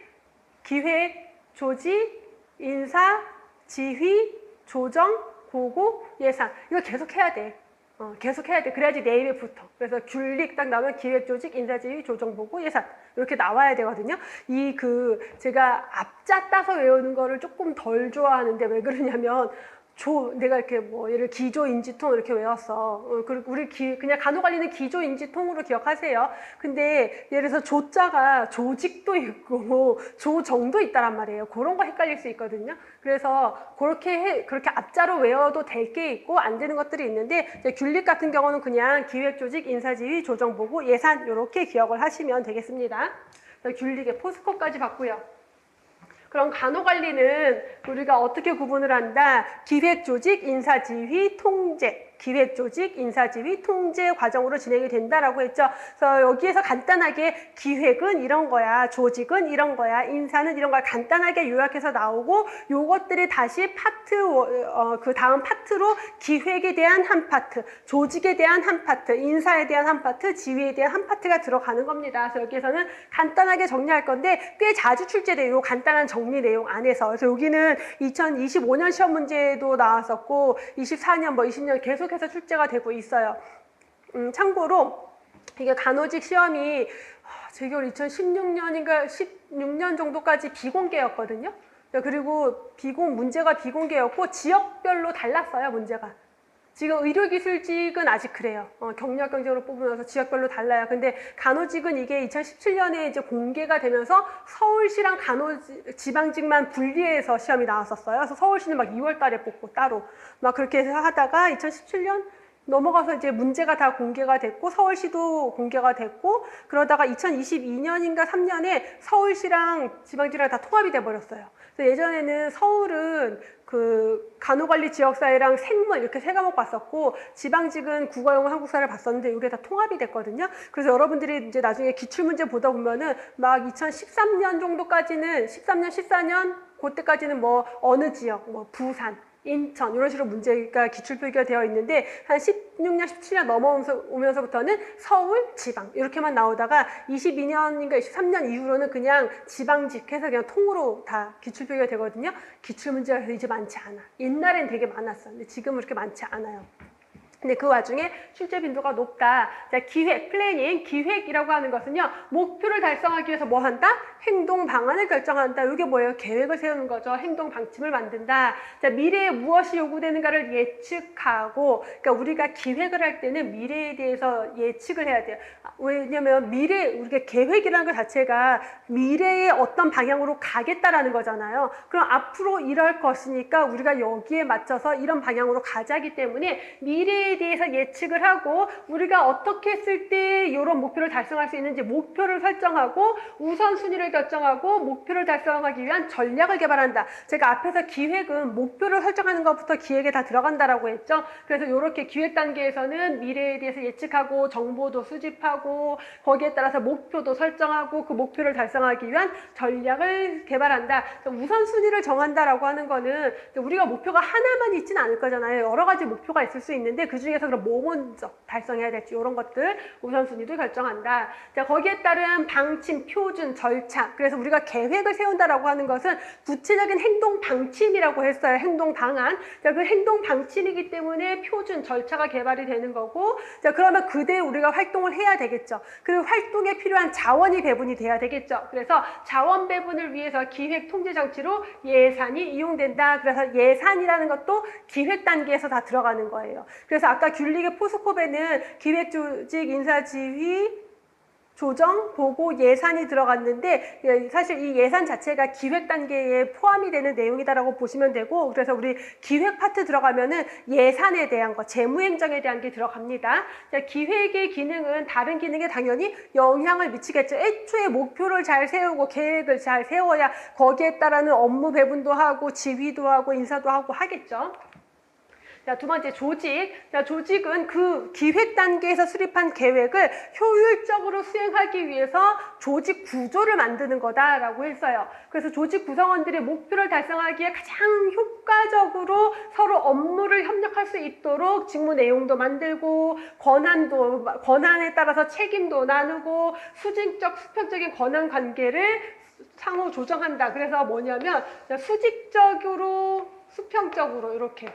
기획, 조직, 인사, 지휘, 조정, 보고, 예산. 이거 계속 해야 돼. 계속 해야 돼. 그래야지 내 입에 붙어. 그래서 균릭 딱 나오면 기획조직, 인사지휘, 조정보고, 예산 이렇게 나와야 되거든요. 제가 앞자 따서 외우는 거를 조금 덜 좋아하는데 왜 그러냐면 내가 이렇게 예를 기조, 인지통 이렇게 외웠어. 그리고 그냥 간호관리는 기조, 인지통으로 기억하세요. 근데 예를 들어서 조자가 조직도 있고 조정도 있다란 말이에요. 그런 거 헷갈릴 수 있거든요. 그래서 그렇게 앞자로 외워도 될 게 있고 안 되는 것들이 있는데 균립 같은 경우는 그냥 기획조직, 인사지휘, 조정보고, 예산 이렇게 기억을 하시면 되겠습니다. 균립의 포스코까지 봤고요. 그럼 간호관리는 우리가 어떻게 구분을 한다? 기획조직, 인사지휘, 통제. 기획조직, 인사지휘, 통제 과정으로 진행이 된다라고 했죠. 그래서 여기에서 간단하게 기획은 이런 거야, 조직은 이런 거야, 인사는 이런 거야 간단하게 요약해서 나오고 요것들이 다시 그 다음 파트로 기획에 대한 한 파트, 조직에 대한 한 파트, 인사에 대한 한 파트, 지휘에 대한 한 파트가 들어가는 겁니다. 그래서 여기에서는 간단하게 정리할 건데 꽤 자주 출제돼요. 간단한 정리 내용 안에서. 그래서 여기는 2025년 시험 문제도 나왔었고 24년, 20년 계속해서 출제가 되고 있어요. 참고로 이게 간호직 시험이 재결 2016년인가 16년 정도까지 비공개였거든요. 그리고 문제가 비공개였고 지역별로 달랐어요, 문제가. 지금 의료기술직은 아직 그래요. 경력 경쟁으로 뽑으면서 지역별로 달라요. 근데 간호직은 이게 2017년에 이제 공개가 되면서 서울시랑 지방직만 분리해서 시험이 나왔었어요. 그래서 서울시는 막 2월 달에 뽑고 따로 막 그렇게 해서 하다가 2017년 넘어가서 이제 문제가 다 공개가 됐고 서울시도 공개가 됐고 그러다가 2022년인가 3년에 서울시랑 지방지랑 다 통합이 돼 버렸어요. 그래서 예전에는 서울은 그 간호관리 지역사회랑 생물 이렇게 세 과목 봤었고 지방직은 국어영어 한국사를 봤었는데 이게 다 통합이 됐거든요. 그래서 여러분들이 이제 나중에 기출문제 보다 보면은 막 2013년 정도까지는 13년, 14년 그때까지는 뭐 어느 지역, 뭐 부산 인천 이런 식으로 문제가 기출표기가 되어 있는데 한 16년, 17년 넘어오면서부터는 서울, 지방 이렇게만 나오다가 22년인가 23년 이후로는 그냥 지방직 해서 그냥 통으로 다 기출표기가 되거든요. 기출문제가 이제 많지 않아. 옛날엔 되게 많았어. 근데 지금은 그렇게 많지 않아요. 근데 그 와중에 출제 빈도가 높다. 자, 기획, 플래닝, 기획이라고 하는 것은요. 목표를 달성하기 위해서 뭐 한다? 행동 방안을 결정한다. 이게 뭐예요? 계획을 세우는 거죠. 행동 방침을 만든다. 자, 미래에 무엇이 요구되는가를 예측하고, 그러니까 우리가 기획을 할 때는 미래에 대해서 예측을 해야 돼요. 왜냐면 우리가 계획이라는 것 자체가 미래의 어떤 방향으로 가겠다라는 거잖아요. 그럼 앞으로 이럴 것이니까 우리가 여기에 맞춰서 이런 방향으로 가자기 때문에 미래에 대해서 예측을 하고 우리가 어떻게 했을 때 이런 목표를 달성할 수 있는지 목표를 설정하고 우선순위를 결정하고 목표를 달성하기 위한 전략을 개발한다. 제가 앞에서 기획은 목표를 설정하는 것부터 기획에 다 들어간다라고 했죠. 그래서 이렇게 기획 단계에서는 미래에 대해서 예측하고 정보도 수집하고 거기에 따라서 목표도 설정하고 그 목표를 달성하기 위한 전략을 개발한다. 우선순위를 정한다라고 하는 거는 우리가 목표가 하나만 있지는 않을 거잖아요. 여러 가지 목표가 있을 수 있는데 그 중에서 그럼 뭐 먼저 달성해야 될지 이런 것들 우선순위도 결정한다. 자, 거기에 따른 방침, 표준, 절차. 그래서 우리가 계획을 세운다라고 하는 것은 구체적인 행동 방침이라고 했어요. 행동 방안. 자, 그 행동 방침이기 때문에 표준, 절차가 개발이 되는 거고, 자, 그러면 그대로 우리가 활동을 해야 되겠죠. 그리고 활동에 필요한 자원이 배분이 돼야 되겠죠. 그래서 자원 배분을 위해서 기획 통제 장치로 예산이 이용된다. 그래서 예산이라는 것도 기획 단계에서 다 들어가는 거예요. 그래서 아까 균리계 포스코베는 기획조직, 인사지휘, 조정, 보고, 예산이 들어갔는데 사실 이 예산 자체가 기획 단계에 포함이 되는 내용이다라고 보시면 되고 그래서 우리 기획 파트 들어가면은 예산에 대한 거, 재무행정에 대한 게 들어갑니다. 자, 기획의 기능은 다른 기능에 당연히 영향을 미치겠죠. 애초에 목표를 잘 세우고 계획을 잘 세워야 거기에 따르는 업무 배분도 하고 지휘도 하고 인사도 하고 하겠죠. 자, 두 번째 조직. 자, 조직은 그 기획 단계에서 수립한 계획을 효율적으로 수행하기 위해서 조직 구조를 만드는 거다라고 했어요. 그래서 조직 구성원들의 목표를 달성하기에 가장 효과적으로 서로 업무를 협력할 수 있도록 직무 내용도 만들고 권한에 따라서 책임도 나누고 수직적, 수평적인 권한 관계를 상호 조정한다. 그래서 뭐냐면 수직적으로, 수평적으로 이렇게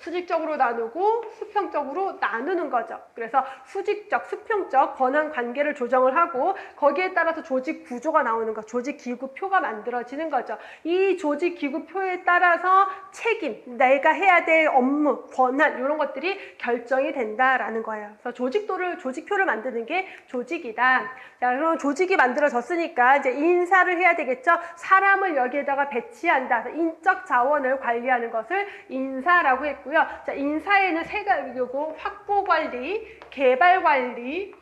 수직적으로 나누고 수평적으로 나누는 거죠. 그래서 수직적, 수평적 권한 관계를 조정을 하고 거기에 따라서 조직 구조가 나오는 거, 조직 기구표가 만들어지는 거죠. 이 조직 기구표에 따라서 책임, 내가 해야 될 업무, 권한 이런 것들이 결정이 된다라는 거예요. 그래서 조직표를 만드는 게 조직이다. 자, 그럼 조직이 만들어졌으니까 이제 인사를 해야 되겠죠. 사람을 여기에다가 배치한다. 인적 자원을 관리하는 것을 인사라고 했고요. 자, 인사에는 세 가지고 확보 관리, 개발 관리,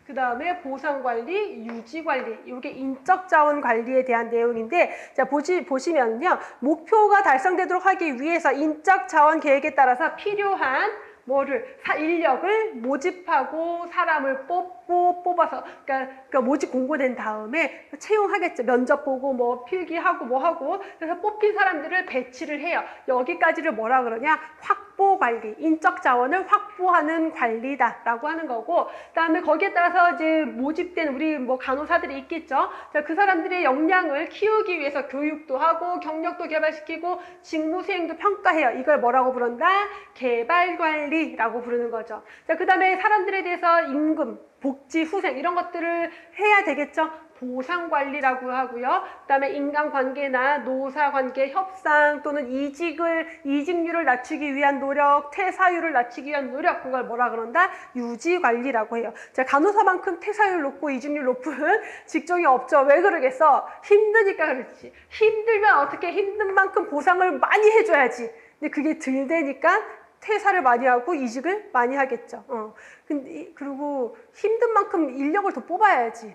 그 다음에 보상 관리, 유지 관리, 이게 인적 자원 관리에 대한 내용인데, 자, 보시면요. 목표가 달성되도록 하기 위해서 인적 자원 계획에 따라서 필요한 인력을 모집하고 사람을 뽑아서, 그러니까 모집 공고된 다음에 채용하겠죠. 면접 보고 뭐 필기하고 뭐 하고, 그래서 뽑힌 사람들을 배치를 해요. 여기까지를 뭐라 그러냐? 확보 관리, 인적 자원을 확보하는 관리다라고 하는 거고, 그다음에 거기에 따라서 이제 모집된 우리 뭐 간호사들이 있겠죠. 자, 그 사람들의 역량을 키우기 위해서 교육도 하고 경력도 개발시키고 직무 수행도 평가해요. 이걸 뭐라고 부른다? 개발 관리라고 부르는 거죠. 자, 그다음에 사람들에 대해서 임금, 복지, 후생 이런 것들을 해야 되겠죠. 보상관리라고 하고요. 그다음에 인간관계나 노사관계 협상 또는 이직률을 낮추기 위한 노력, 퇴사율을 낮추기 위한 노력, 그걸 뭐라 그런다? 유지관리라고 해요. 자, 간호사만큼 퇴사율 높고 이직률 높은 직종이 없죠. 왜 그러겠어? 힘드니까 그렇지. 힘들면 어떻게 힘든 만큼 보상을 많이 해줘야지. 근데 그게 덜 되니까 퇴사를 많이 하고 이직을 많이 하겠죠. 그리고 힘든 만큼 인력을 더 뽑아야지.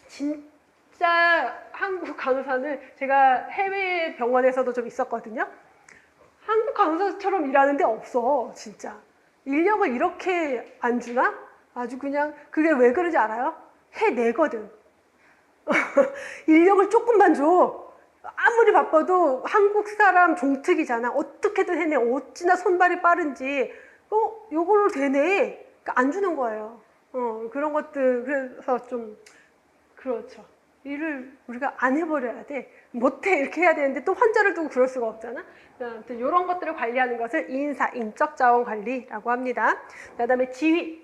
진짜 한국 간호사는 제가 해외 병원에서도 좀 있었거든요. 한국 간호사처럼 일하는 데 없어, 진짜. 인력을 이렇게 안 주나? 아주 그냥, 그게 왜 그런지 알아요? 해내거든. 인력을 조금만 줘. 아무리 바빠도 한국 사람 종특이잖아. 어떻게든 해내. 어찌나 손발이 빠른지. 요걸로 되네. 그러니까 안 주는 거예요. 그런 것들, 그래서 좀, 그렇죠. 일을 우리가 안 해버려야 돼. 못해 이렇게 해야 되는데 또 환자를 두고 그럴 수가 없잖아. 아무튼 이런 것들을 관리하는 것을 인사, 인적 자원 관리라고 합니다. 그다음에 지휘.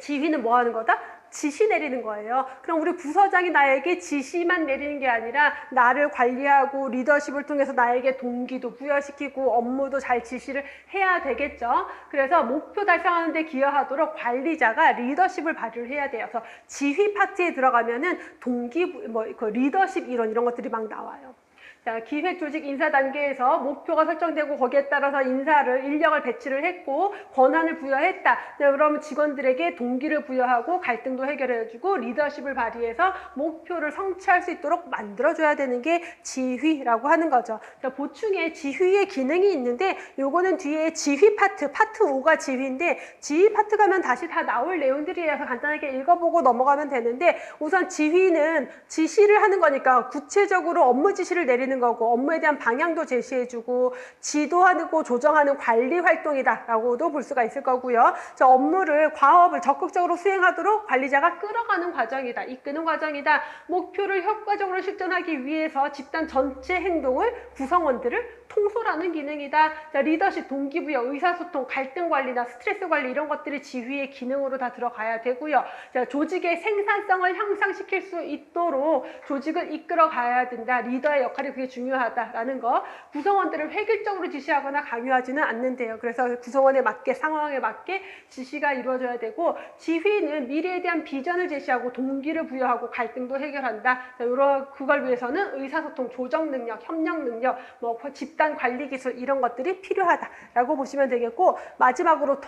지휘는 뭐 하는 거다? 지시 내리는 거예요. 그럼 우리 부서장이 나에게 지시만 내리는 게 아니라 나를 관리하고 리더십을 통해서 나에게 동기도 부여시키고 업무도 잘 지시를 해야 되겠죠. 그래서 목표 달성하는 데 기여하도록 관리자가 리더십을 발휘를 해야 돼요. 그래서 지휘 파트에 들어가면은 그 리더십 이런 것들이 막 나와요. 자, 기획 조직 인사 단계에서 목표가 설정되고 거기에 따라서 인력을 배치를 했고 권한을 부여했다. 자, 그러면 직원들에게 동기를 부여하고 갈등도 해결해주고 리더십을 발휘해서 목표를 성취할 수 있도록 만들어줘야 되는 게 지휘라고 하는 거죠. 자, 보충에 지휘의 기능이 있는데 요거는 뒤에 지휘 파트 5가 지휘인데 지휘 파트 가면 다시 다 나올 내용들이라서 간단하게 읽어보고 넘어가면 되는데 우선 지휘는 지시를 하는 거니까 구체적으로 업무 지시를 내리는 거고 업무에 대한 방향도 제시해주고 지도하고 조정하는 관리 활동이다라고도 볼 수가 있을 거고요. 저 과업을 적극적으로 수행하도록 관리자가 끌어가는 과정이다. 이끄는 과정이다. 목표를 효과적으로 실천하기 위해서 집단 전체 행동을 구성원들을 통솔하는 기능이다. 자, 리더십, 동기부여, 의사소통, 갈등 관리나 스트레스 관리 이런 것들이 지휘의 기능으로 다 들어가야 되고요. 자, 조직의 생산성을 향상시킬 수 있도록 조직을 이끌어 가야 된다. 리더의 역할이 그게 중요하다라는 거. 구성원들을 획일적으로 지시하거나 강요하지는 않는데요. 그래서 구성원에 맞게 상황에 맞게 지시가 이루어져야 되고 지휘는 미래에 대한 비전을 제시하고 동기를 부여하고 갈등도 해결한다. 자, 그걸 위해서는 의사소통, 조정 능력, 협력 능력, 집단 관리 기술 이런 것들이 필요하다라고 보시면 되겠고 마지막으로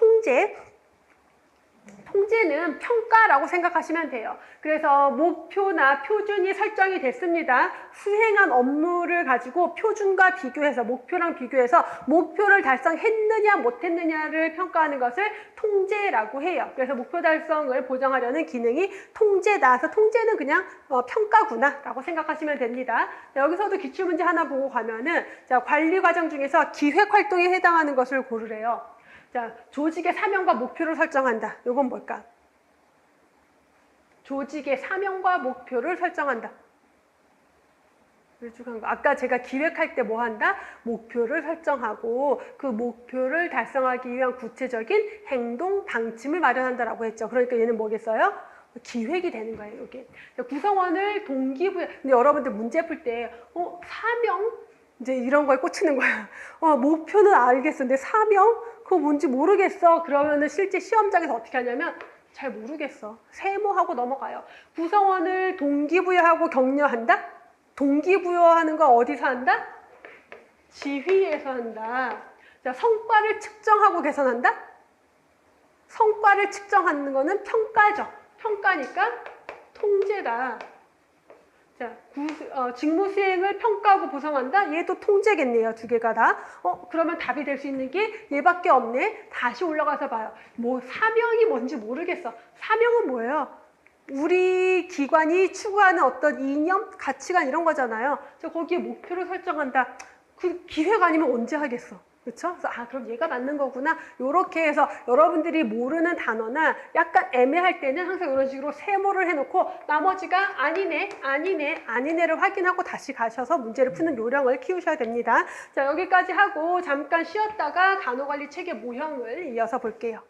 통제는 평가라고 생각하시면 돼요. 그래서 목표나 표준이 설정이 됐습니다. 수행한 업무를 가지고 표준과 비교해서 목표랑 비교해서 목표를 달성했느냐 못했느냐를 평가하는 것을 통제라고 해요. 그래서 목표 달성을 보장하려는 기능이 통제다. 그래서 통제는 그냥 평가구나 라고 생각하시면 됩니다. 자, 여기서도 기출문제 하나 보고 가면은 자, 관리 과정 중에서 기획활동에 해당하는 것을 고르래요. 자, 조직의 사명과 목표를 설정한다. 이건 뭘까? 조직의 사명과 목표를 설정한다. 일주간 거. 아까 제가 기획할 때 뭐 한다? 목표를 설정하고 그 목표를 달성하기 위한 구체적인 행동 방침을 마련한다라고 했죠. 그러니까 얘는 뭐겠어요? 기획이 되는 거예요, 여기. 구성원을 동기부여. 근데 여러분들 문제 풀 때, 사명? 이제 이런 거에 꽂히는 거야. 목표는 알겠어. 근데 사명? 그거 뭔지 모르겠어. 그러면은 실제 시험장에서 어떻게 하냐면, 잘 모르겠어. 세모하고 넘어가요. 구성원을 동기부여하고 격려한다? 동기부여하는 거 어디서 한다? 지휘에서 한다. 자, 성과를 측정하고 개선한다? 성과를 측정하는 거는 평가죠. 평가니까 통제다. 자, 직무 수행을 평가하고 보상한다? 얘도 통제겠네요. 두 개가 다. 그러면 답이 될 수 있는 게 얘밖에 없네. 다시 올라가서 봐요. 뭐 사명이 뭔지 모르겠어. 사명은 뭐예요? 우리 기관이 추구하는 어떤 이념, 가치관 이런 거잖아요. 저 거기에 목표를 설정한다. 그 기획 아니면 언제 하겠어? 그렇죠? 그래서 그럼 얘가 맞는 거구나. 요렇게 해서 여러분들이 모르는 단어나 약간 애매할 때는 항상 이런 식으로 세모를 해놓고 나머지가 아니네를 확인하고 다시 가셔서 문제를 푸는 요령을 키우셔야 됩니다. 자, 여기까지 하고 잠깐 쉬었다가 간호관리 체계 모형을 이어서 볼게요.